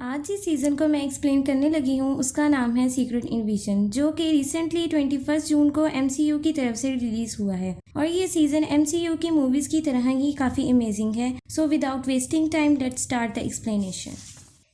आज जिस सीज़न को मैं एक्सप्लेन करने लगी हूँ उसका नाम है सीक्रेट इन्विजन, जो कि रिसेंटली 21 जून को MCU की तरफ से रिलीज हुआ है। और ये सीज़न MCU की मूवीज़ की तरह ही काफ़ी अमेजिंग है। So without wasting time let's start the explanation.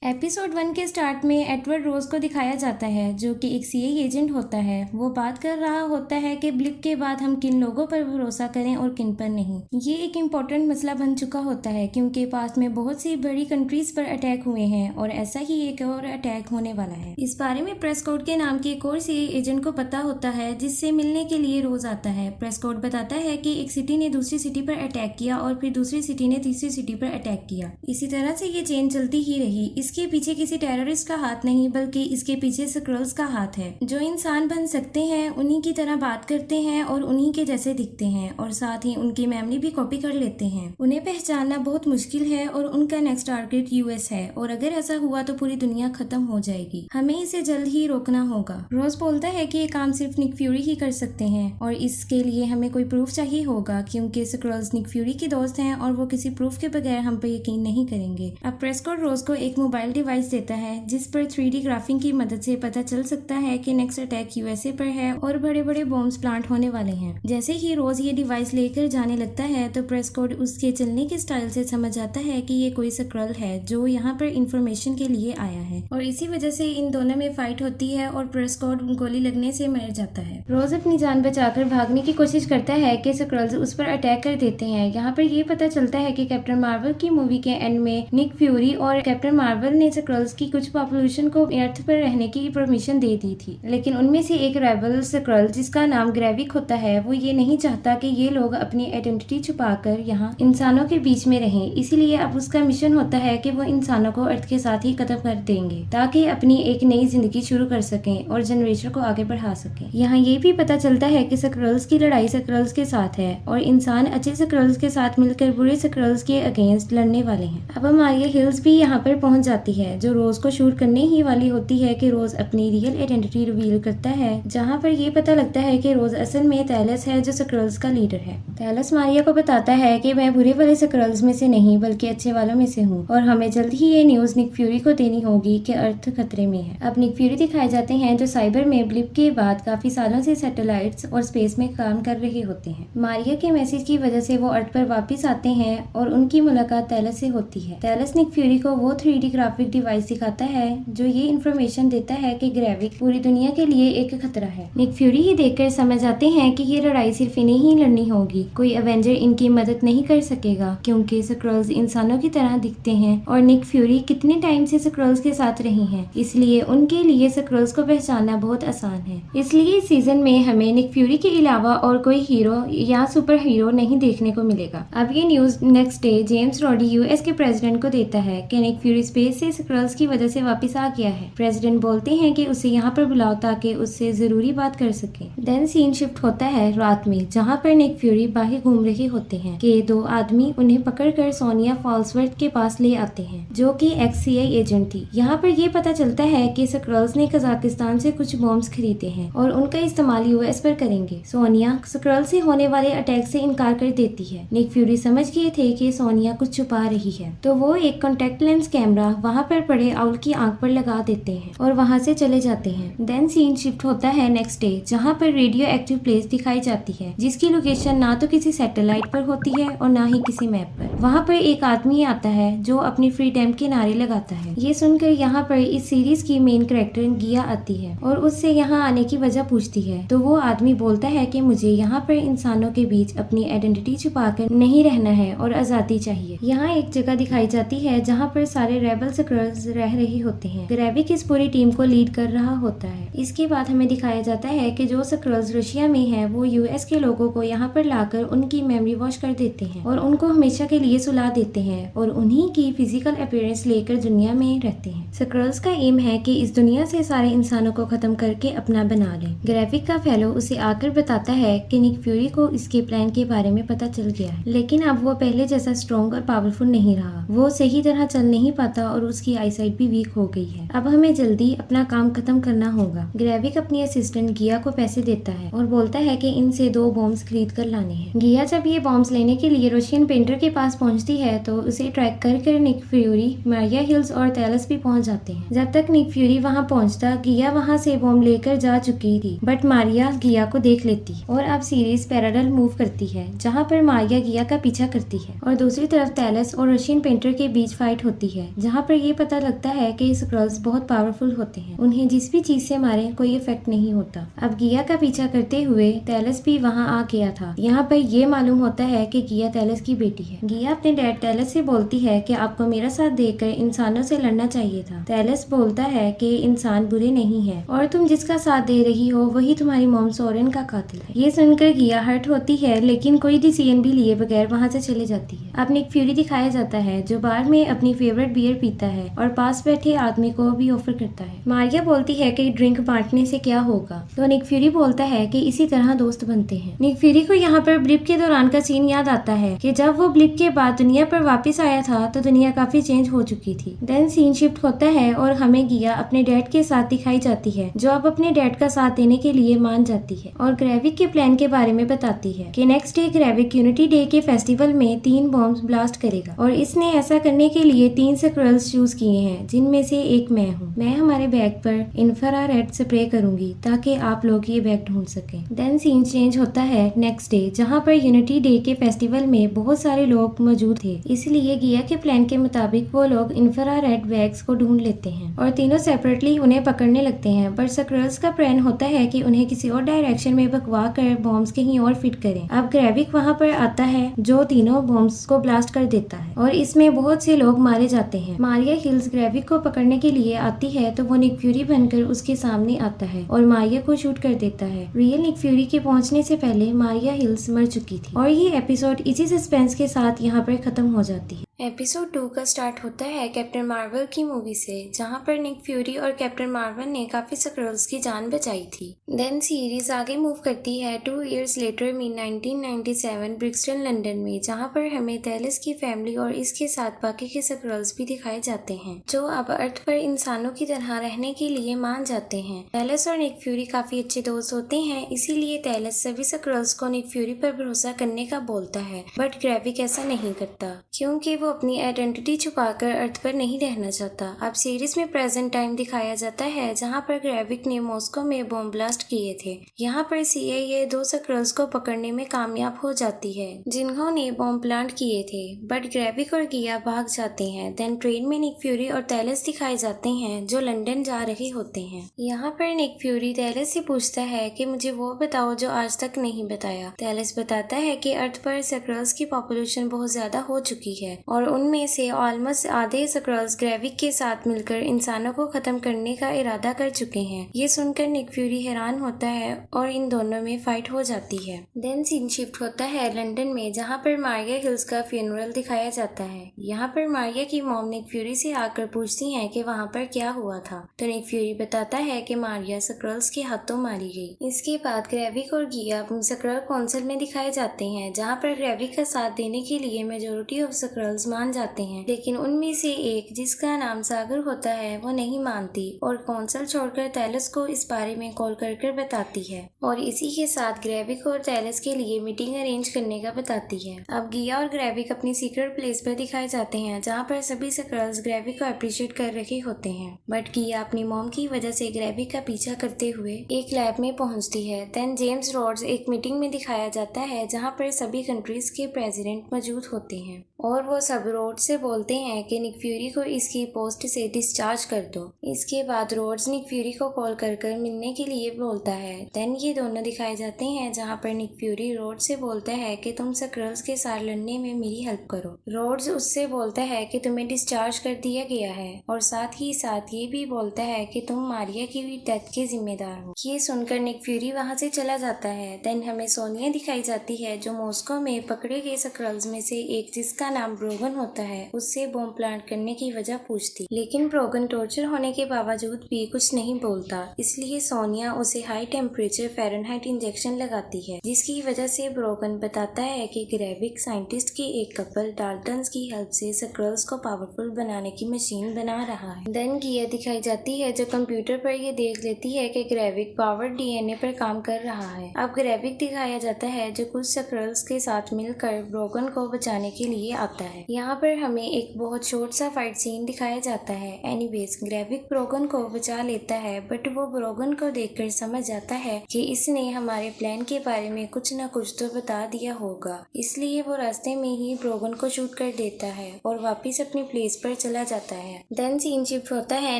Episode 1 के स्टार्ट में एडवर्ड रोज को दिखाया जाता है, जो कि एक CIA एजेंट होता है। वो बात कर रहा होता है कि ब्लिप के बाद हम किन लोगों पर भरोसा करें और किन पर नहीं। ये एक इम्पोर्टेंट मसला बन चुका होता है क्योंकि पास में बहुत सी बड़ी कंट्रीज पर अटैक हुए हैं और ऐसा ही एक और अटैक होने वाला है। इस बारे में प्रेस्कॉट के नाम के एक और CIA एजेंट को पता होता है, जिससे मिलने के लिए रोज आता है। प्रेस्कॉट बताता है कि एक सिटी ने दूसरी सिटी पर अटैक किया और फिर दूसरी सिटी ने तीसरी सिटी पर अटैक किया। इसी तरह से ये चेन चलती ही रही। इसके पीछे किसी टेररिस्ट का हाथ नहीं, बल्कि इसके पीछे स्क्रल्स का हाथ है, जो इंसान बन सकते हैं, उन्हीं की तरह बात करते हैं और उन्हीं के जैसे दिखते हैं और साथ ही उनकी मेमोरी भी कॉपी कर लेते हैं। उन्हें पहचानना बहुत मुश्किल है और उनका नेक्स्ट टारगेट US है और अगर ऐसा हुआ तो पूरी दुनिया खत्म हो जाएगी। हमें इसे जल्द ही रोकना होगा। रोज बोलता है कि ये काम सिर्फ निक फ्यूरी ही कर सकते हैं और इसके लिए हमें कोई प्रूफ चाहिए होगा, क्योंकि स्क्रल्स निक फ्यूरी की दोस्त हैं और वो किसी प्रूफ के बगैर हम पर यकीन नहीं करेंगे। अब प्रेस्कॉट रोज को एक मोबाइल डिवाइस देता है जिस पर 3D ग्राफिंग की मदद से पता चल सकता है कि नेक्स्ट अटैक USA पर है और बड़े बड़े बॉम्ब्स प्लांट होने वाले हैं। जैसे ही रोज ये डिवाइस लेकर जाने लगता है तो प्रेस्कॉट उसके चलने के स्टाइल से समझ जाता है कि ये कोई स्क्रल है जो यहाँ पर इंफॉर्मेशन के लिए आया है और इसी वजह से इन दोनों में फाइट होती है और प्रेस्कॉट गोली लगने से मर जाता है। रोज अपनी जान बचाकर भागने की कोशिश करता है कि स्क्रल्स उस पर अटैक कर देते हैं। यहाँ पर ये पता चलता है कि कैप्टन मार्वल की मूवी के एंड में निक फ्यूरी और कैप्टन मार्वल ने स्क्रल्स की कुछ पॉपुलेशन को अर्थ पर रहने की परमिशन दे दी थी, लेकिन उनमें से एक रेबल स्क्रल जिसका नाम ग्रेविक होता है, वो ये नहीं चाहता कि ये लोग अपनी आइडेंटिटी छुपाकर यहाँ इंसानों के बीच में रहें। इसीलिए अब उसका मिशन होता है कि वो इंसानों को अर्थ के साथ ही खत्म कर देंगे ताकि अपनी एक नई जिंदगी शुरू कर सकें और जनरेशन को आगे बढ़ा सकें। यहाँ ये भी पता चलता है कि स्क्रल्स की लड़ाई स्क्रल्स के साथ है और इंसान अच्छे स्क्रल्स के साथ मिलकर बुरे स्क्रल्स के अगेंस्ट लड़ने वाले हैं। अब हमारी हिल्स भी यहाँ पर पहुंच जाती है, जो रोज को शूट करने ही वाली होती है कि रोज अपनी रियल आइडेंटिटी रिवील करता है, जहां पर ये पता लगता है कि रोज असल में थैलस है, जो स्क्रल्स का लीडर है। थैलस मारिया को बताता है कि मैं बुरे वाले स्क्रल्स में से नहीं बल्कि अच्छे वालों में से हूँ और हमें जल्द ही ये न्यूज निक फ्यूरी को देनी होगी कि अर्थ खतरे में है। अब निक फ्यूरी दिखाए जाते हैं जो साइबर में ब्लिप के बाद काफी सालों से सैटेलाइट्स और स्पेस में काम कर रहे होते हैं। मारिया के मैसेज की वजह से वो अर्थ पर वापिस आते हैं और उनकी मुलाकात थैलस से होती है। थैलस निक फ्यूरी को वो 3D ग्राफिक डिवाइस दिखाता है जो ये इंफॉर्मेशन देता है कि ग्रेविक पूरी दुनिया के लिए एक खतरा है। निक फ्यूरी ही देखकर समझ आते हैं कि ये लड़ाई सिर्फ इन्हें ही लड़नी होगी, कोई एवेंजर इनकी मदद नहीं कर सकेगा क्योंकि स्क्रल्स इंसानों की तरह दिखते हैं और निक फ्यूरी कितने टाइम से स्क्रल्स के साथ रही हैं, इसलिए उनके लिए स्क्रल्स को पहचानना बहुत आसान है। इसलिए इस सीजन में हमें निक फ्यूरी के अलावा और कोई हीरो या सुपर हीरो नहीं देखने को मिलेगा। अब ये news next day James rowdy US के प्रेसिडेंट को देता है कि निक फ्यूरी स्पेस से स्क्रल्स की वजह से वापस आ गया है। प्रेसिडेंट बोलते हैं कि उसे यहाँ पर बुलाओ ताकि उससे जरूरी बात कर सके। देन सीन शिफ्ट होता है रात में, जहाँ पर निक फ्यूरी बाहर घूम रहे होते हैं कि दो आदमी उन्हें पकड़कर सोनिया फॉल्सवर्थ के पास ले आते हैं, जो कि CIA एजेंट थी। यहाँ पर ये पता चलता है कि स्क्रल्स ने कजाकिस्तान से कुछ बॉम्ब्स खरीदे हैं और उनका इस्तेमाल US पर करेंगे। सोनिया स्क्रल से होने वाले अटैक से इनकार कर देती है। निक फ्यूरी समझ गए थे कि सोनिया कुछ छुपा रही है, तो वो एक कॉन्टेक्ट लेंस कैमरा वहाँ पर पड़े आउल की आंख पर लगा देते हैं और वहाँ से चले जाते हैं। देन सीन शिफ्ट होता है नेक्स्ट डे, जहाँ पर रेडियो एक्टिव प्लेस दिखाई जाती है, जिसकी लोकेशन ना तो किसी सैटेलाइट पर होती है और ना ही किसी मैप पर। वहाँ पर एक आदमी आता है जो अपनी फ्रीडम के नारे लगाता है। ये सुनकर यहाँ पर इस सीरीज की मेन कैरेक्टर गिया आती है और उससे यहाँ आने की वजह पूछती है, तो वो आदमी बोलता है कि मुझे यहाँ पर इंसानों के बीच अपनी आइडेंटिटी छुपाकर नहीं रहना है और आजादी चाहिए। यहाँ एक जगह दिखाई जाती है जहाँ पर सारे रेबल स्क्रल्स रह रहे होते हैं। ग्रेविक इस पूरी टीम को लीड कर रहा होता है। इसके बाद हमें दिखाया जाता है कि जो स्क्रल्स रशिया में हैं, वो US के लोगों को यहाँ पर लाकर उनकी मेमोरी वॉश कर देते हैं और उनको हमेशा के लिए सुला देते हैं और उन्हीं की फिजिकल अपीयरेंस लेकर दुनिया में रहते हैं। स्क्रल्स का एम है कि इस दुनिया से सारे इंसानों को खत्म करके अपना बना लें। ग्रेविक का फेलो उसे आकर बताता है कि निक फ्यूरी को इसके प्लान के बारे में पता चल गया है, लेकिन अब वो पहले जैसा स्ट्रॉन्ग और पावरफुल नहीं रहा। वो सही तरह चल नहीं पाता और और उसकी आईसाइट भी वीक हो गई है। अब हमें जल्दी अपना काम खत्म करना होगा। ग्रेविक अपनी असिस्टेंट गिया को पैसे देता है और बोलता है कि इनसे 2 बॉम्ब्स खरीद कर लाने हैं। गिया जब ये बॉम्ब्स लेने के लिए रशियन पेंटर के पास पहुंचती है तो उसे ट्रैक कर निक फ्यूरी, मारिया हिल्स और टैलस भी पहुंच जाते हैं। जब तक निक फ्यूरी वहां पहुंचता, गिया वहां से बॉम्ब लेकर जा चुकी थी, बट मारिया गिया को देख लेती और अब सीरीज पैरेलल मूव करती है, जहां पर मारिया गिया का पीछा करती है और दूसरी तरफ टैलस और रशियन पेंटर के बीच फाइट होती है, जहां पर ये पता लगता है कि स्क्रल्स बहुत पावरफुल होते हैं, उन्हें जिस भी चीज से मारे कोई इफेक्ट नहीं होता। अब गिया का पीछा करते हुए टैलस भी वहां आ गया था। यहाँ पर ये मालूम होता है कि गिया टैलस की बेटी है। गिया अपने डैड टैलस से बोलती है कि आपको मेरा साथ देकर इंसानों से लड़ना चाहिए था। टैलस बोलता है कि इंसान बुरे नहीं है और तुम जिसका साथ दे रही हो वही तुम्हारी मॉम सोरेन का कातिल है। ये सुनकर गिया हर्ट होती है, लेकिन कोई डिसीजन भी लिए बगैर वहाँ से चले जाती है। अब निक फ्यूरी दिखाया जाता है जो बार में अपनी फेवरेट बियर पीता है और पास बैठे आदमी को भी ऑफर करता है। मारिया बोलती है कि ड्रिंक बांटने से क्या होगा, तो निक फ्यूरी बोलता है कि इसी तरह दोस्त बनते हैं। निक फ्यूरी को यहाँ पर ब्लिप के दौरान का सीन याद आता है कि जब वो ब्लिप के बाद दुनिया पर वापस आया था तो दुनिया काफी चेंज हो चुकी थी। देन सीन शिफ्ट होता है और हमें गिया अपने डैड के साथ दिखाई जाती है, जो अब अपने डैड का साथ देने के लिए मान जाती है और ग्रेविक के प्लान के बारे में बताती है कि next day Gravik unity day के फेस्टिवल में 3 बॉम्ब्स ब्लास्ट करेगा और इसने ऐसा करने के लिए 3 स्क्रल्स चूज किए हैं, जिनमें से एक मैं हूँ। मैं हमारे बैग पर इंफ्रारेड स्प्रे करूंगी ताकि आप लोग ये बैग ढूंढ सकें। देन सीन चेंज होता है नेक्स्ट डे, जहाँ पर यूनिटी डे के फेस्टिवल में बहुत सारे लोग मौजूद थे, इसलिए गिया के प्लान के मुताबिक वो लोग इंफ्रारेड बैग्स को ढूंढ लेते हैं और तीनों सेपरेटली उन्हें पकड़ने लगते हैं। पर स्क्रल्स का प्लान होता है कि उन्हें किसी और डायरेक्शन में भगवा कर बॉम्ब्स कहीं और फिट करें। अब ग्रेविक वहाँ पर आता है जो तीनों बॉम्ब्स को ब्लास्ट कर देता है और इसमें बहुत से लोग मारे जाते हैं। मारिया हिल्स ग्रेविक को पकड़ने के लिए आती है तो वो निक फ्यूरी बनकर उसके सामने आता है और मारिया को शूट कर देता है। रियल निक फ्यूरी के पहुंचने से पहले मारिया हिल्स मर चुकी थी और ये एपिसोड इसी सस्पेंस के साथ यहाँ पर खत्म हो जाती है। एपिसोड 2 का स्टार्ट होता है कैप्टन मार्वल की मूवी से, जहां पर निक फ्यूरी और कैप्टन मार्वल ने काफी स्क्रल्स की जान बचाई थी। देन सीरीज आगे मूव करती है 2 इयर्स लेटर में 1997 ब्रिक्सटन लंदन में, जहां पर हमें टैलस की फैमिली और इसके साथ बाकी के स्क्रल्स भी दिखाए जाते हैं, जो अब अर्थ पर इंसानों की तरह रहने के लिए मान जाते हैं। टैलस और निक फ्यूरी काफी अच्छे दोस्त होते हैं, इसीलिए टैलस सभी स्क्रल्स को निक फ्यूरी पर भरोसा करने का बोलता है, बट ग्रेविक ऐसा नहीं करता क्योंकि वो अपनी आइडेंटिटी छुपाकर अर्थ पर नहीं रहना चाहता। अब सीरीज में प्रेजेंट टाइम दिखाया जाता है, जहां पर ग्रेविक ने मॉस्को में बॉम्ब ब्लास्ट किए थे। यहाँ पर CIA 2 स्क्रल्स को पकड़ने में कामयाब हो जाती है जिन्होंने बॉम्ब प्लांट किए थे, बट ग्रेविक और गिया भाग जाते हैं। देन ट्रेन में निक फ्यूरी और टैलस दिखाए जाते हैं जो लंदन जा रहे होते हैं। यहाँ पर निक फ्यूरी टैलस से पूछता है कि मुझे वो बताओ जो आज तक नहीं बताया। टैलस बताता है कि अर्थ पर स्क्रल्स की पॉपुलेशन बहुत ज्यादा हो चुकी है और उनमें से ऑलमोस्ट आधे स्क्रल्स ग्रेविक के साथ मिलकर इंसानों को खत्म करने का इरादा कर चुके हैं। ये सुनकर निक फ्यूरी हैरान होता है और इन दोनों में फाइट हो जाती है। देन सीन शिफ्ट होता है लंदन में, जहाँ पर मारिया हिल्स का फ्यूनरल दिखाया जाता है। यहाँ पर मारिया की मॉम निक फ्यूरी से आकर पूछती है कि वहाँ पर क्या हुआ था, तो निक फ्यूरी बताता है कि मारिया स्क्रल्स के हाथों मारी गई। इसके बाद ग्रेविक और गिया स्क्रल काउंसिल में दिखाए जाते हैं, जहाँ पर ग्रेविक का साथ देने के लिए मेजोरिटी ऑफ स्क्रल्स मान जाते हैं, लेकिन उनमें से एक जिसका नाम सागर होता है वो नहीं मानती और कौंसल छोड़कर टैलस को इस बारे में कॉल कर बताती है और इसी के साथ ग्रेविक और टैलस के लिए मीटिंग अरेंज करने का बताती है। अब गिया और ग्रेविक अपनी सीक्रेट प्लेस पर दिखाए जाते हैं, जहाँ पर सभी स्क्रल्स ग्रेविक को अप्रिशिएट कर रहे होते हैं, बट गिया अपनी मॉम की वजह से ग्रेविक का पीछा करते हुए एक लैब में पहुंचती है। देन जेम्स रॉड्स एक मीटिंग में दिखाया जाता है, जहाँ पर सभी कंट्रीज के प्रेसिडेंट मौजूद होते हैं और वो सब रोड्स से बोलते हैं कि निक फ्यूरी को इसकी पोस्ट से डिस्चार्ज कर दो। इसके बाद रोड्स निक फ्यूरी को कॉल कर मिलने के लिए बोलता है। देन ये दोनों दिखाए जाते हैं, जहाँ पर निक फ्यूरी रोड्स से बोलता है कि तुम स्क्रल्स के साथ लड़ने में मेरी हेल्प करो। रोड्स उससे बोलता है कि तुम्हें डिस्चार्ज कर दिया गया है और साथ ही साथ ये भी बोलता है कि तुम मारिया की डेथ के जिम्मेदार हो। ये सुनकर निक फ्यूरी वहाँ से चला जाता है। देन हमें सोनिया दिखाई जाती है, जो मॉस्को में पकड़े गए स्क्रल्स में से एक जिसका नाम ब्रोगन होता है उससे बॉम्ब प्लांट करने की वजह पूछती, लेकिन ब्रोगन टॉर्चर होने के बावजूद भी कुछ नहीं बोलता। इसलिए सोनिया उसे हाई टेम्परेचर फ़ारेनहाइट इंजेक्शन लगाती है, जिसकी वजह से ब्रोगन बताता है कि ग्रेविक साइंटिस्ट की एक कपल डाल्टन्स की हेल्प से स्क्रल्स को पावरफुल बनाने की मशीन बना रहा है। देन गिया दिखाई जाती है जो कंप्यूटर पर ये देख लेती है कि ग्रेविक पावर्ड डीएनए पर काम कर रहा है। अब ग्रेविक दिखाया जाता है जो कुछ स्क्रल्स के साथ मिलकर ब्रोगन को बचाने के लिए आता है। यहाँ पर हमें एक बहुत शॉर्ट सा फाइट सीन दिखाया जाता है। एनीवेज ग्रेविक ब्रोगन को बचा लेता है, बट वो ब्रोगन को देखकर समझ जाता है कि इसने हमारे प्लान के बारे में कुछ न कुछ तो बता दिया होगा, इसलिए वो रास्ते में ही ब्रोगन को शूट कर देता है और वापस अपनी प्लेस पर चला जाता है। देन सीन शिफ्ट होता है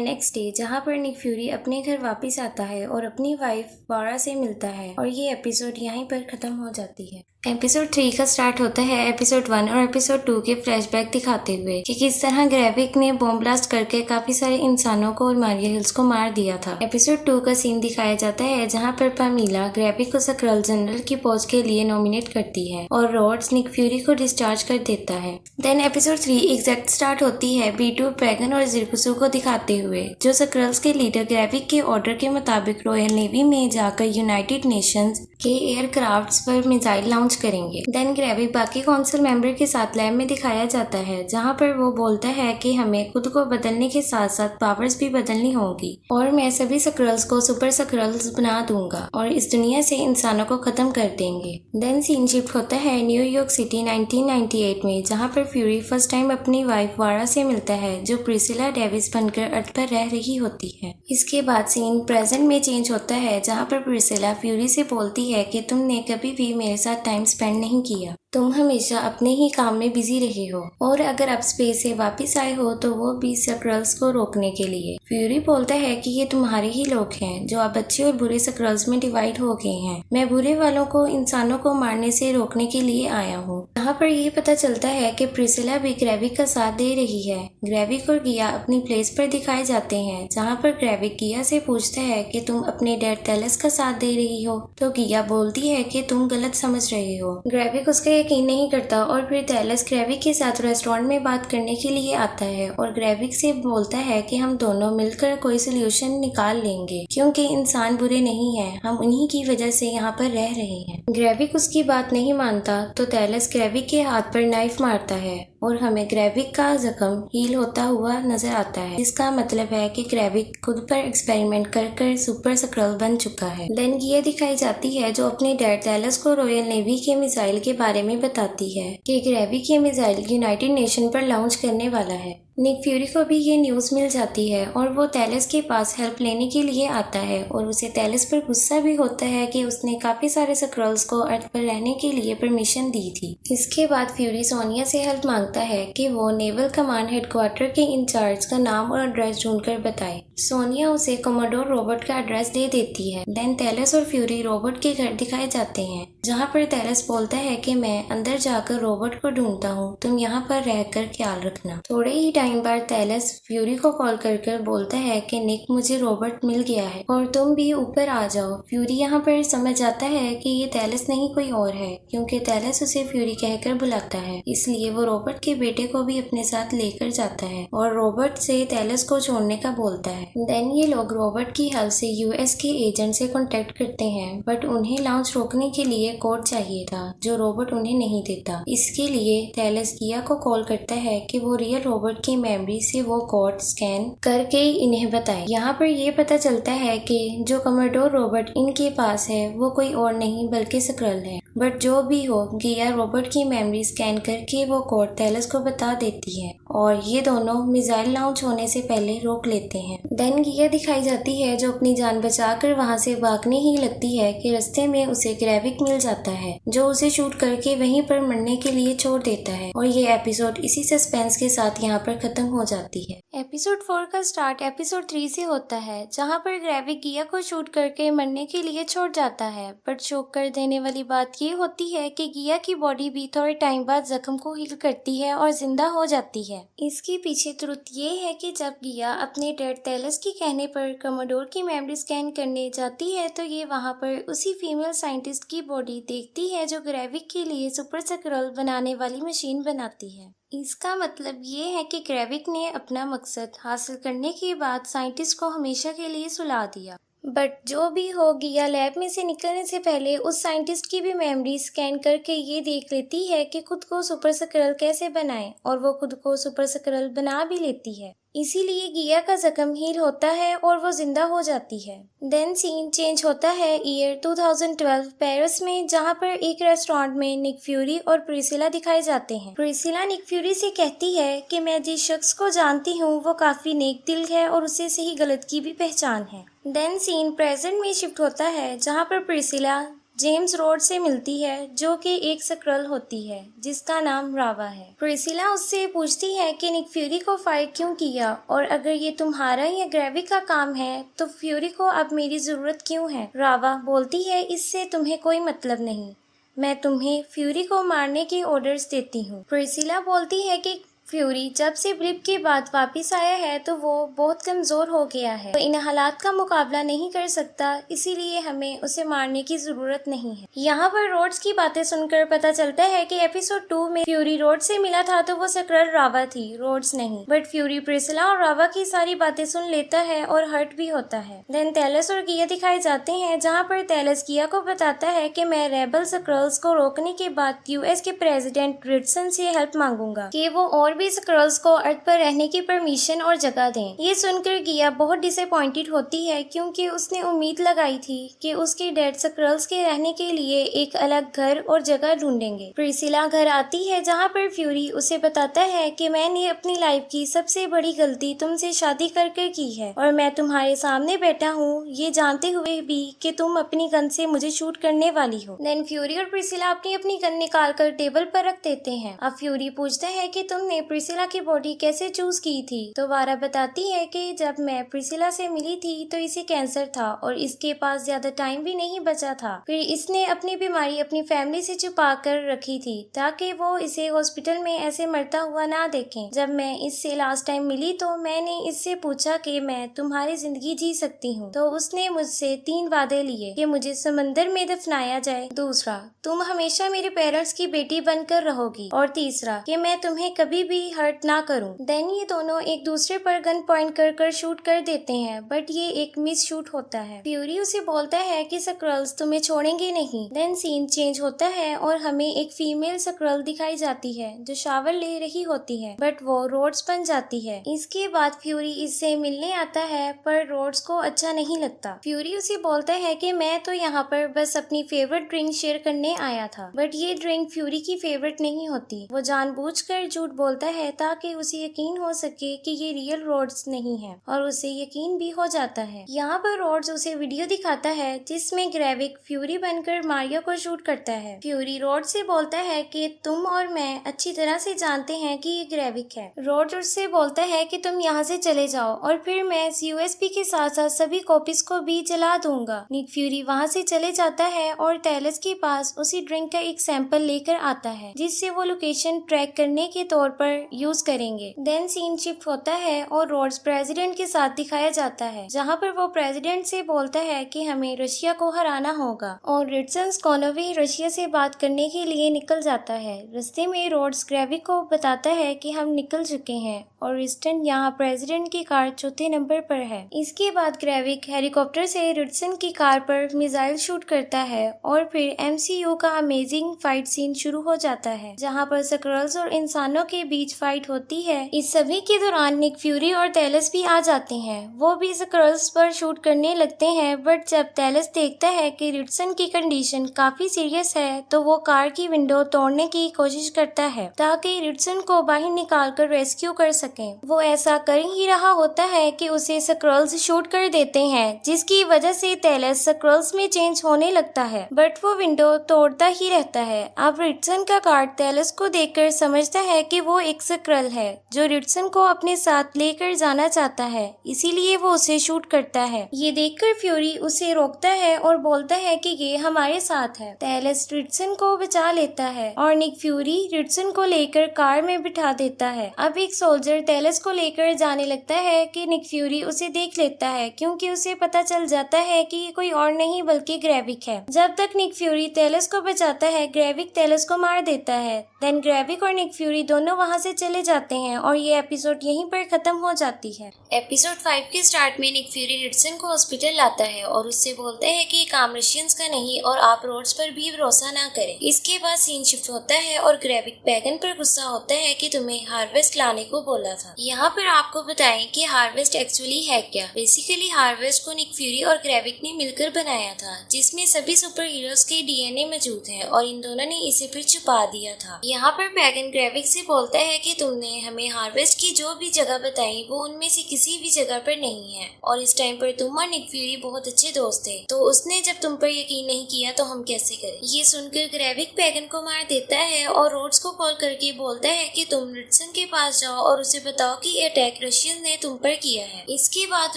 नेक्स्ट डे, जहाँ पर निक फ्यूरी अपने घर वापस आता है और अपनी वाइफ वारा से मिलता है और ये एपिसोड यहीं पर खत्म हो जाती है। एपिसोड 3 का स्टार्ट होता है एपिसोड 1 और एपिसोड 2 के फ्लैशबैक दिखाते हुए कि किस तरह ग्रेविक ने बॉम्ब ब्लास्ट करके काफी सारे इंसानों को और मारिया हिल्स को मार दिया था। एपिसोड 2 का सीन दिखाया जाता है जहां पर पामीला ग्रेविक को स्क्रल जनरल की पोस्ट के लिए नॉमिनेट करती है और रॉड्स निक फ्यूरी को डिस्चार्ज कर देता है। देन एपिसोड 3 एग्जैक्ट स्टार्ट होती है B2 पैगन और जिरकुसु को दिखाते हुए, जो स्क्रल्स के लीडर ग्रेविक के ऑर्डर के मुताबिक रॉयल नेवी में जाकर यूनाइटेड नेशंस के एयरक्राफ्ट्स पर मिसाइल लॉन्च करेंगे। देन ग्रेविक बाकी काउंसिल मेंबर के साथ लैब में दिखाया जाता है, जहां पर वो बोलता है कि हमें खुद को बदलने के साथ साथ पावर्स भी बदलनी होगी और मैं सभी स्क्रल्स को सुपर स्क्रल्स बना दूंगा और इस दुनिया से इंसानों को खत्म कर देंगे। देन सीन शिफ्ट होता है न्यूयॉर्क सिटी 1998 में, जहां पर फ्यूरी फर्स्ट टाइम अपनी वाइफ वारा से मिलता है जो प्रिसिला डेविस बनकर अर्थ पर रह रही होती है। इसके बाद सीन प्रेजेंट में चेंज होता है, जहां पर प्रिसिला फ्यूरी से बोलती है कि तुमने कभी भी मेरे साथ टाइम स्पेंड नहीं किया, तुम हमेशा अपने ही काम में बिजी रहे हो और अगर आप स्पेस से वापस आए हो तो वो भी स्क्रल्स को रोकने के लिए। फ्यूरी बोलता है कि ये तुम्हारे ही लोग हैं जो अब अच्छे और बुरे स्क्रल्स में डिवाइड हो गए हैं। मैं बुरे वालों को इंसानों को मारने से रोकने के लिए आया हूँ। यहाँ पर ये पता चलता है कि प्रिसिला भी ग्रेविक का साथ दे रही है। ग्रेविक और गिया अपनी प्लेस पर दिखाए जाते हैं, जहाँ पर ग्रेविक गिया से पूछता है कि तुम अपने डैड थैलस का साथ दे रही हो, तो गिया बोलती है कि तुम गलत समझ रहे हो। ग्रेविक उसका यकीन नहीं करता और फिर थैलस ग्रेविक के साथ रेस्टोरेंट में बात करने के लिए आता है और ग्रेविक से बोलता है कि हम दोनों मिलकर कोई सोल्यूशन निकाल लेंगे, क्योंकि इंसान बुरे नहीं हैं, हम उन्हीं की वजह से यहाँ पर रह रहे हैं। ग्रेविक उसकी बात नहीं मानता तो थैलस ग्रेविक के हाथ पर नाइफ मारता है और हमें ग्रेविक का जख्म हील होता हुआ नजर आता है, जिसका मतलब है कि ग्रेविक खुद पर एक्सपेरिमेंट कर सुपर स्क्रल बन चुका है। देन गिया दिखाई जाती है जो अपने डैड थैलस को रॉयल नेवी के मिसाइल के बारे में बताती है कि ग्रेविक ये मिसाइल यूनाइटेड नेशन पर लॉन्च करने वाला है। निक फ्यूरी को भी ये न्यूज मिल जाती है और वो थैलस के पास हेल्प लेने के लिए आता है और उसे थैलस पर गुस्सा भी होता है कि उसने काफी सारे स्क्रल्स को अर्थ पर रहने के लिए परमिशन दी थी। इसके बाद फ्यूरी सोनिया से हेल्प मांगता है कि वो नेवल कमांड हेडक्वार्टर के इंचार्ज का नाम और एड्रेस ढूंढकर बताए। सोनिया उसे कमोडोर रॉबर्ट का एड्रेस दे देती है। देन थैलस और फ्यूरी रॉबर्ट के घर दिखाए जाते हैं, जहाँ पर थैलस बोलता है कि मैं अंदर जाकर रॉबर्ट को ढूंढता हूँ, तुम यहाँ पर रहकर ख्याल रखना। थोड़े ही टाइम बाद थैलस फ्यूरी को कॉल कर बोलता है कि निक मुझे रॉबर्ट मिल गया है और तुम भी ऊपर आ जाओ। फ्यूरी यहाँ पर समझ जाता है कि ये थैलस नहीं कोई और है, क्योंकि थैलस उसे फ्यूरी कहकर बुलाता है, इसलिए वो रॉबर्ट के बेटे को भी अपने साथ लेकर जाता है और रॉबर्ट से थैलस को छोड़ने का बोलता है। देन ये लोग रॉबर्ट की हेल्प से यूएस के एजेंट से कांटेक्ट करते हैं, बट उन्हें लॉन्च रोकने के लिए कोड चाहिए था जो रॉबर्ट उन्हें नहीं देता। इसके लिए थैलस गिया को कॉल करता है कि वो रियल रॉबर्ट की मेमोरी से वो कोड स्कैन करके इन्हें बताए। यहाँ पर ये पता चलता है कि जो कमोडोर रॉबर्ट इनके पास है वो कोई और नहीं बल्कि स्क्रल है, बट जो भी हो गिया रॉबर्ट की मेमोरी स्कैन करके वो कोड थैलस को बता देती है और ये दोनों मिसाइल लॉन्च होने से पहले रोक लेते हैं। देन गिया दिखाई जाती है जो अपनी जान बचाकर वहाँ से भागने ही लगती है कि रास्ते में उसे ग्रेविक मिल जाता है, जो उसे शूट करके वहीं पर मरने के लिए छोड़ देता है और ये एपिसोड इसी सस्पेंस के साथ यहाँ पर खत्म हो जाती है। एपिसोड 4 का स्टार्ट एपिसोड 3 से होता है, जहाँ पर ग्रेविक गिया को शूट करके मरने के लिए छोड़ जाता है, बट शॉक कर देने वाली बात ये होती है कि गिया की बॉडी भी थोड़े टाइम बाद जख्म को हील करती है और जिंदा हो जाती है। इसके पीछे ट्रुथ ये है कि जब गिया अपने डैड टेलस के कहने पर कमोडोर की मेमोरी स्कैन करने जाती है तो ये वहाँ पर उसी फीमेल साइंटिस्ट की बॉडी देखती है जो ग्रेविक के लिए सुपर स्क्रल बनाने वाली मशीन बनाती है। इसका मतलब ये है कि ग्रेविक ने अपना मकसद हासिल करने के बाद साइंटिस्ट को हमेशा के लिए सुला दिया। बट जो भी हो, गिया लैब में से निकलने से पहले उस साइंटिस्ट की भी मेमोरी स्कैन करके ये देख लेती है कि खुद को सुपर स्क्रल कैसे बनाए और वो खुद को सुपर स्क्रल बना भी लेती है। इसीलिए गिया का जख्म हील होता है और वो जिंदा हो जाती है। देन सीन चेंज होता है ईयर 2012 पेरिस में, जहाँ पर एक रेस्टोरेंट में निक फ्यूरी और प्रिसिला दिखाए जाते हैं। प्रिसिला निक फ्यूरी से कहती है कि मैं जिस शख्स को जानती हूँ वो काफी नेक दिल है और उसे सही गलत की भी पहचान है। देन सीन प्रेजेंट में शिफ्ट होता है, जहाँ पर प्रिसिला जेम्स रोड से मिलती है जो कि एक स्क्रल होती है जिसका नाम रावा है। प्रिसिला उससे पूछती है कि निक फ्यूरी को फाइट क्यों किया और अगर ये तुम्हारा या ग्रेविक का काम है तो फ्यूरी को अब मेरी जरूरत क्यों है। रावा बोलती है इससे तुम्हें कोई मतलब नहीं, मैं तुम्हें फ्यूरी को मारने के ऑर्डर्स देती हूँ। प्रिसिला बोलती है कि फ्यूरी जब से ब्लिप के बाद वापस आया है तो वो बहुत कमजोर हो गया है, वो इन हालात का मुकाबला नहीं कर सकता, इसीलिए हमें उसे मारने की जरूरत नहीं है। यहाँ पर रोड्स की बातें सुनकर पता चलता है कि एपिसोड 2 में फ्यूरी रोड से मिला था तो वो स्क्रल रावा थी, रोड्स नहीं। बट फ्यूरी प्रिसिला और रावा की सारी बातें सुन लेता है और हर्ट भी होता है। देन टेलस और गिया दिखाए जाते हैं, जहाँ पर टेलस गिया को बताता है कि मैं रेबल स्क्रल्स को रोकने के बाद यूएस के प्रेसिडेंट रिचसन से हेल्प मांगूंगा कि वो और स्क्रल्स को अर्थ पर रहने की परमिशन और जगह दें। ये सुनकर गिया बहुत डिसअपॉइंटेड होती है क्योंकि उसने उम्मीद लगाई थी कि उसके डैड स्क्रल्स के रहने के लिए एक अलग घर और जगह ढूंढेंगे। प्रिसिला घर आती है, जहाँ पर फ्यूरी उसे बताता है कि मैंने अपनी लाइफ की सबसे बड़ी गलती तुमसे शादी करके की है और मैं तुम्हारे सामने बैठा हूँ ये जानते हुए भी कि तुम अपनी गन से मुझे शूट करने वाली हो। देन फ्यूरी और प्रिसिला अपनी गन निकाल कर टेबल पर रख देते हैं। अब फ्यूरी पूछता है कि तुमने प्रिसिला की बॉडी कैसे चूज की थी, तो वारा बताती है कि जब मैं प्रिसिला से मिली थी तो इसे कैंसर था और इसके पास ज्यादा टाइम भी नहीं बचा था। फिर इसने अपनी बीमारी अपनी फैमिली से छुपा कर रखी थी ताकि वो इसे हॉस्पिटल में ऐसे मरता हुआ ना देखें। जब मैं इससे लास्ट टाइम मिली तो मैंने इससे पूछा कि मैं तुम्हारी जिंदगी जी सकती हूँ, तो उसने मुझसे 3 वादे लिए कि मुझे समंदर में दफनाया जाए, दूसरा तुम हमेशा मेरे पेरेंट्स की बेटी बनकर रहोगी और तीसरा कि मैं तुम्हें कभी भी हर्ट ना करूं। देन ये दोनों एक दूसरे पर गन पॉइंट कर शूट कर देते हैं, बट ये एक मिस शूट होता है। फ्यूरी उसे बोलता है कि स्क्रल्स तुम्हें छोड़ेंगे नहीं। देन सीन चेंज होता है और हमें एक फीमेल स्क्रल दिखाई जाती है जो शावर ले रही होती है, बट वो रोड्स बन जाती है। इसके बाद फ्यूरी इससे मिलने आता है पर रोड्स को अच्छा नहीं लगता। फ्यूरी उसे बोलता है कि मैं तो यहाँ पर बस अपनी फेवरेट ड्रिंक शेयर करने आया था, बट ये ड्रिंक फ्यूरी की फेवरेट नहीं होती। वो जानबूझकर झूठ बोलता है ताकि उसे यकीन हो सके कि ये रियल रोड्स नहीं है और उसे यकीन भी हो जाता है। यहाँ पर रोड्स उसे वीडियो दिखाता है जिसमें ग्रेविक फ्यूरी बनकर मारिया को शूट करता है। फ्यूरी रोड से बोलता है कि तुम और मैं अच्छी तरह से जानते हैं कि ये ग्रेविक है। रोड उससे बोलता है कि तुम यहाँ से चले जाओ और फिर मैं यूएसपी के साथ साथ सभी कॉपीज को भी जला दूंगा। निक फ्यूरी वहाँ से चले जाता है और टेलस के पास उसी ड्रिंक का एक सैंपल लेकर आता है जिससे वो लोकेशन ट्रैक करने के तौर पर यूज करेंगे। देन सीन शिफ्ट होता है और रोड्स प्रेसिडेंट के साथ दिखाया जाता है, जहाँ पर वो प्रेसिडेंट से बोलता है कि हमें रशिया को हराना होगा और रिचसन कॉनोवे रशिया से बात करने के लिए निकल जाता है। रास्ते में रोड्स ग्रेविक को बताता है कि हम निकल चुके हैं और रिस्टन यहाँ प्रेसिडेंट की कार चौथे नंबर पर है। इसके बाद ग्रेविक हेलीकॉप्टर से रिचसन की कार पर मिसाइल शूट करता है और फिर एमसीयू का अमेजिंग फाइट सीन शुरू हो जाता है, जहाँ पर स्क्रल्स और इंसानों के बीच फाइट होती है। इस सभी के दौरान निक फ्यूरी और टेलस भी आ जाते हैं। वो भी स्क्रल्स पर शूट करने लगते हैं, बट जब टेलस देखता है कि रिचसन की कंडीशन काफी सीरियस है तो वो कार की विंडो तोड़ने की कोशिश करता है ताकि रिचसन को बाहर निकाल कर रेस्क्यू कर सके। वो ऐसा कर ही रहा होता है कि उसे स्क्रल्स शूट कर देते हैं, जिसकी वजह से टेलस स्क्रल्स में चेंज होने लगता है, बट वो विंडो तोड़ता ही रहता है। अब रिचसन का गार्ड टेलस को देखकर समझता है कि वो एक स्क्रल है जो रिटसन को अपने साथ लेकर जाना चाहता है, इसीलिए वो उसे शूट करता है। ये देखकर फ्यूरी उसे रोकता है और बोलता है कि ये हमारे साथ है। टेलस रिटसन को बचा लेता है और निक फ्यूरी रिटसन को लेकर कार में बिठा देता है। अब एक सोल्जर टेलस को लेकर जाने लगता है कि निक फ्यूरी उसे देख लेता है, क्योंकि उसे पता चल जाता है कि ये कोई और नहीं बल्कि ग्रेविक है। जब तक निक फ्यूरी टेलस को बचाता है, ग्रेविक टेलस को मार देता है। देन ग्रेविक और निक फ्यूरी दोनों वहाँ से चले जाते हैं और ये एपिसोड यहीं पर खत्म हो जाती है। एपिसोड 5 के स्टार्ट में निक फ्यूरी रिटसन को हॉस्पिटल लाता है और उससे बोलता है कि काम रशियंस का नहीं और आप रोड्स पर भी भरोसा ना करें। इसके बाद सीन शिफ्ट होता है और ग्रेविक पैगन पर गुस्सा होता है कि तुम्हें हार्वेस्ट लाने को बोला था। यहाँ पर आपको बताएं कि हार्वेस्ट एक्चुअली है क्या। बेसिकली हार्वेस्ट को निक फ्यूरी और ग्रेविक ने मिलकर बनाया था, जिसमें सभी सुपर हीरोज के डीएनए मौजूद है और इन दोनों ने इसे फिर छुपा दिया था। यहाँ पर पैगन ग्रेविक से बोलता है कि तुमने हमें हार्वेस्ट की जो भी जगह बताई वो उनमें से किसी भी जगह पर नहीं है और इस टाइम पर तुम और निक फ्यूरी बहुत अच्छे दोस्त थे, तो उसने जब तुम पर यकीन नहीं किया तो हम कैसे करें। ये सुनकर ग्रेविक पैगन को मार देता है और रोड्स को कॉल करके बोलता है कि तुम रिटसन के पास जाओ और उसे बताओ कि ये अटैक रशियन ने तुम पर किया है। इसके बाद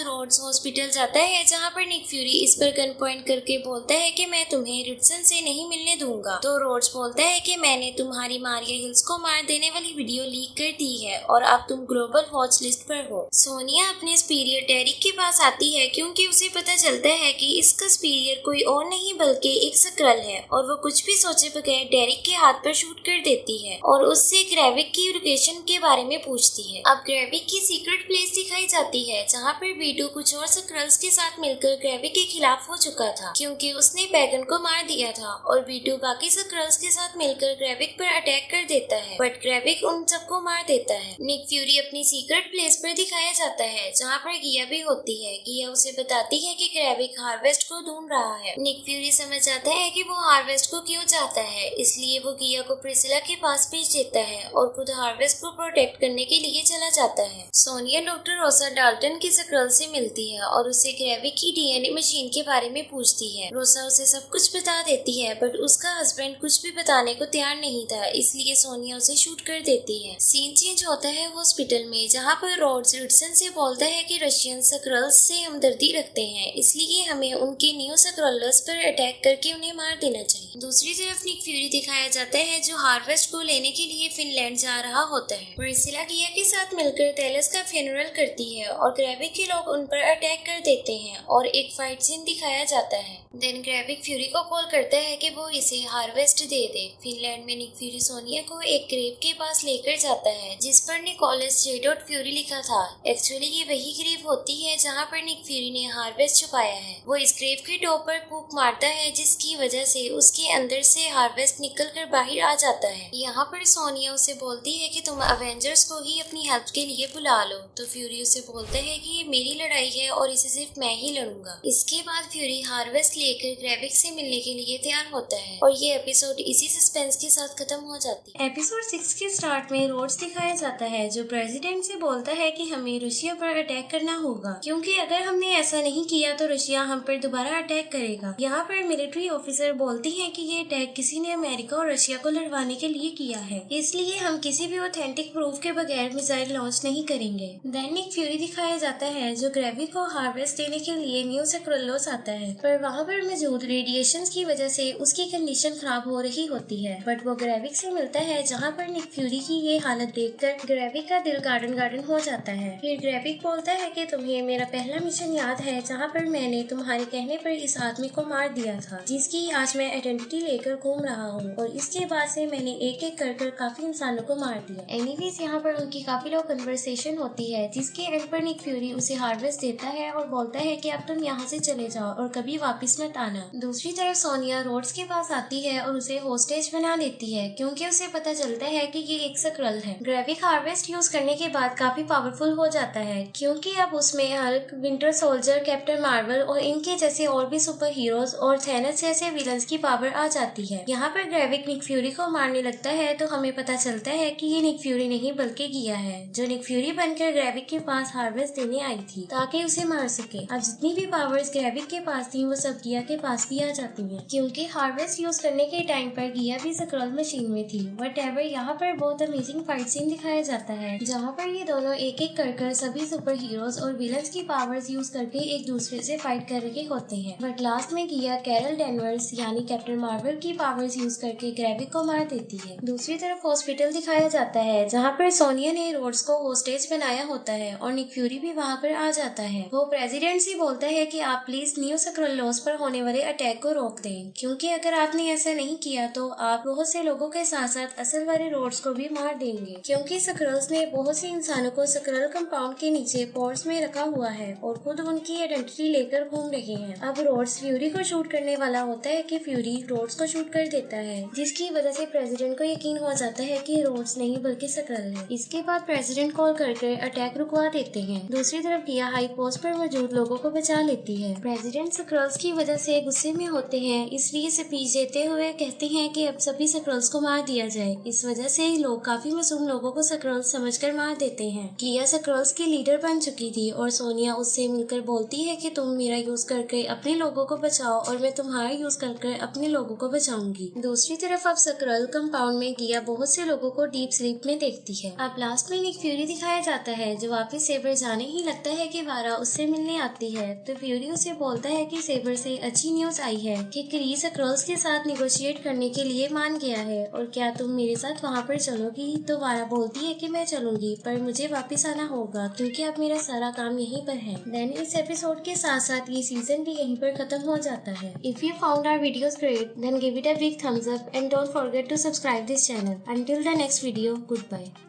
रोड्स हॉस्पिटल जाता है, जहाँ पर निक फ्यूरी इस पर गन पॉइंट करके बोलता है कि मैं तुम्हें रिटसन से नहीं मिलने दूंगा। तो रोड्स बोलता है कि मैंने तुम्हारी मारिया हिल्स को मार देने वाली वीडियो लीक कर दी है और अब तुम ग्लोबल वॉच लिस्ट पर हो। सोनिया अपने सुपीरियर डेरिक के पास आती है, क्योंकि उसे पता चलता है कि इसका सुपीरियर कोई और नहीं बल्कि एक स्क्रल है और वो कुछ भी सोचे बगैर डेरिक के हाथ पर शूट कर देती है और उससे ग्रेविक की लोकेशन के बारे में पूछती है। अब ग्रेविक की सीक्रेट प्लेस दिखाई जाती है, जहाँ पर बीटू कुछ और स्क्रल्स के साथ मिलकर ग्रेविक के खिलाफ हो चुका था, क्योंकि उसने पैगन को मार दिया था और बीटू बाकी स्क्रल्स के साथ मिलकर ग्रेविक पर अटैक कर देता है, बट ग्रेविक उन सबको मार देता है। निक फ्यूरी अपनी सीक्रेट प्लेस पर दिखाया जाता है, जहाँ पर गिया भी होती है। गिया उसे बताती है कि ग्रेविक हार्वेस्ट को ढूंढ रहा है। निक फ्यूरी समझ जाता है कि वो हार्वेस्ट को क्यों चाहता है, इसलिए वो गिया को प्रिसिला के पास भेज देता है और खुद हार्वेस्ट को प्रोटेक्ट करने के लिए चला जाता है। सोनिया डॉक्टर रोसा डाल्टन की स्क्रल से मिलती है और उसे ग्रेविक की डीएनए मशीन के बारे में पूछती है। रोसा उसे सब कुछ बता देती है, बट उसका हस्बैंड कुछ भी बताने को तैयार नहीं था, इसलिए सोनिया उसे शूट कर देती है। सीन चेंज होता है हॉस्पिटल में, जहाँ पर रोड्स रिटसन से बोलता है कि रशियन स्क्रल्स से हमदर्दी रखते हैं, इसलिए हमें उनके न्यू स्क्रल्स पर अटैक करके उन्हें मार देना चाहिए। दूसरी तरफ निक फ्यूरी दिखाया जाता है, जो हार्वेस्ट को लेने के लिए फिनलैंड जा रहा होता है। प्रिसिला गिया के साथ मिलकर टेलस का फ्यूनरल करती है और ग्रेविक के लोग उन पर अटैक कर देते हैं और एक फाइट सीन दिखाया जाता है। देन ग्रेविक फ्यूरी को कॉल करता है कि वो इसे हार्वेस्ट दे दे। फिनलैंड में निक फ्यूरी सोनिया को एक ग्रेव के पास लेकर जाता है, जिस पर निकोलस जे. फ्यूरी लिखा था। एक्चुअली ये वही ग्रेव होती है जहाँ पर निक फ्यूरी ने हार्वेस्ट छुपाया है। वो इस ग्रेव के टॉप पर फूंक मारता है, जिसकी वजह से उसके अंदर से हार्वेस्ट निकल कर बाहर आ जाता है। यहाँ पर सोनिया उसे बोलती है कि तुम अवेंजर्स को ही अपनी हेल्प के लिए बुला लो, तो फ्यूरी उसे बोलता है कि ये मेरी लड़ाई है और इसे सिर्फ मैं ही लड़ूंगा। इसके बाद फ्यूरी हार्वेस्ट लेकर ग्रेविक से मिलने के लिए तैयार होता है और ये एपिसोड इसी सस्पेंस के साथ खत्म हो जाती है। एपिसोड 6 के स्टार्ट में रोड्स दिखाया जाता है, जो प्रेसिडेंट से बोलता है कि हमें रशिया पर अटैक करना होगा, क्योंकि अगर हमने ऐसा नहीं किया तो रशिया हम पर दोबारा अटैक करेगा। यहाँ पर मिलिट्री ऑफिसर बोलती है कि ये अटैक किसी ने अमेरिका और रशिया को लड़वाने के लिए किया है, इसलिए हम किसी भी ऑथेंटिक प्रूफ के बगैर मिसाइल लॉन्च नहीं करेंगे। देन निक फ्यूरी दिखाया जाता है, जो ग्रेविक को हार्वेस्ट देने के लिए न्यू स्क्रल्स आता है, पर वहाँ पर मौजूद रेडिएशन की वजह से उसकी कंडीशन खराब हो रही होती है, बट वो ग्रेविक से मिलता है, जहाँ पर निक फ्यूरी की ये हालत देखकर ग्रेविक का दिल गार्डन हो जाता है। फिर ग्रेविक बोलता है कि तुम्हें मेरा पहला मिशन याद है, जहाँ पर मैंने तुम्हारे कहने पर इस आदमी को मार दिया था, जिसकी आज मैं आइडेंटिटी लेकर घूम रहा हूँ, और इसके बाद से मैंने एक एक कर काफी इंसानों को मार दिया। एनीवेज यहाँ पर उनकी काफी लोग कन्वर्सेशन होती है, जिसके एंड पर निक फ्यूरी उसे हार्वेस्ट देता है और बोलता है कि अब तुम यहाँ से चले जाओ और कभी वापस मत आना। दूसरी तरफ सोनिया रोड्स के पास आती है और उसे होस्टेज बना लेती है, क्योंकि उसे पता चलता है कि ये एक स्क्रल है। ग्रेविक हार्वेस्ट यूज करने के बाद काफी पावरफुल हो जाता है, क्योंकि अब उसमें Hulk, winter soldier, captain Marvel और इनके जैसे और भी सुपर हीरोज और थैनोस जैसे विलन्स की पावर आ जाती है। यहाँ पर ग्रेविक निक फ्यूरी को मारने लगता है, तो हमें पता चलता है कि ये निक फ्यूरी नहीं बल्कि गिया है, जो निक फ्यूरी बनकर ग्रेविक के पास हार्वेस्ट देने आई थी ताकि उसे मार सके। अब जितनी भी पावर्स ग्रेविक के पास थी वो सब गिया के पास भी आ जाती है, क्योंकि हार्वेस्ट यूज करने के टाइम पर गिया भी स्क्रल मशीन में थी। व्हाटएवर, यहाँ पर बहुत अमेजिंग अमेजिंग फाइट सीन दिखाया जाता है जहाँ पर ये दोनों एक एक कर सभी सुपर हीरोज और विलन्स की पावर्स यूज करके एक दूसरे से फाइट कर रहे होते हैं। बट लास्ट में किया कैरल डेनवर्स यानी कैप्टन मार्वल की पावर्स यूज करके ग्रेविक को मार देती है। दूसरी तरफ हॉस्पिटल दिखाया जाता है जहाँ पर सोनिया ने रोड्स को होस्टेज बनाया होता है और निक फ्यूरी भी वहाँ पर आ जाता है। वो प्रेसिडेंट से बोलता है कि आप प्लीज न्यू सक्रोलोस पर होने वाले अटैक को रोक दें, क्योंकि अगर आपने ऐसा नहीं किया तो आप बहुत से लोगों के साथ साथ असल वाले रोड्स को भी मार देंगे, क्योंकि सक्रोल्स ने बहुत से इंसानों को सक्रोल कंपाउंड के नीचे पोर्स में रखा हुआ है और खुद उनकी आइडेंटिटी लेकर घूम रहे हैं। अब रोड्स फ्यूरी को शूट करने वाला होता है कि फ्यूरी रोड्स को शूट कर देता है, जिसकी वजह से प्रेसिडेंट को यकीन हो जाता है कि रोड्स नहीं बल्कि सक्रोल है। इसके बाद प्रेसिडेंट कॉल करके अटैक रुकवा देते हैं। दूसरी तरफ किया हाई पोस्ट पर मौजूद लोगों को बचा लेती है। प्रेसिडेंट सक्रोल्स की वजह से गुस्से में होते हैं, इसलिए स्पीच देते हुए कहते हैं कि अब सभी सक्रोल्स को मार दिया जाए। इस वजह से लोग काफी मासूम लोगों को सक्रोल्स समझकर मार देते हैं। किया सक्रोल्स की लीडर बन चुकी थी और सोनिया उससे मिलकर बोलती है कि तुम मेरा यूज करके अपने लोगों को बचाओ और मैं तुम्हारा यूज करके अपने लोगों को बचाऊंगी। दूसरी तरफ अब सक्रोल कंपाउंड में किया बहुत से लोगों को डीप स्लीप में देखती है। अब लास्ट में निक फ्यूरी दिखाया जाता है जो वापिस सेबर जाने ही लगता है कि वारा उससे मिलने आती है, तो फ्यूरी उसे बोलता है कि सेबर से अच्छी न्यूज आई है कि क्रीस सक्रोल्स के साथ निगोशिएट करने के लिए मान गया है और क्या तुम मेरे साथ वहाँ पर चलोगी। तो वारा बोलती है कि मैं चलूंगी, पर मुझे वापस आना होगा क्योंकि अब मेरा सारा काम यहीं पर है। देन इस एपिसोड के साथ साथ ये सीजन भी यहीं पर खत्म हो जाता है। If you found our videos great then give it a big thumbs up and don't forget to subscribe this channel. Until the next video, goodbye.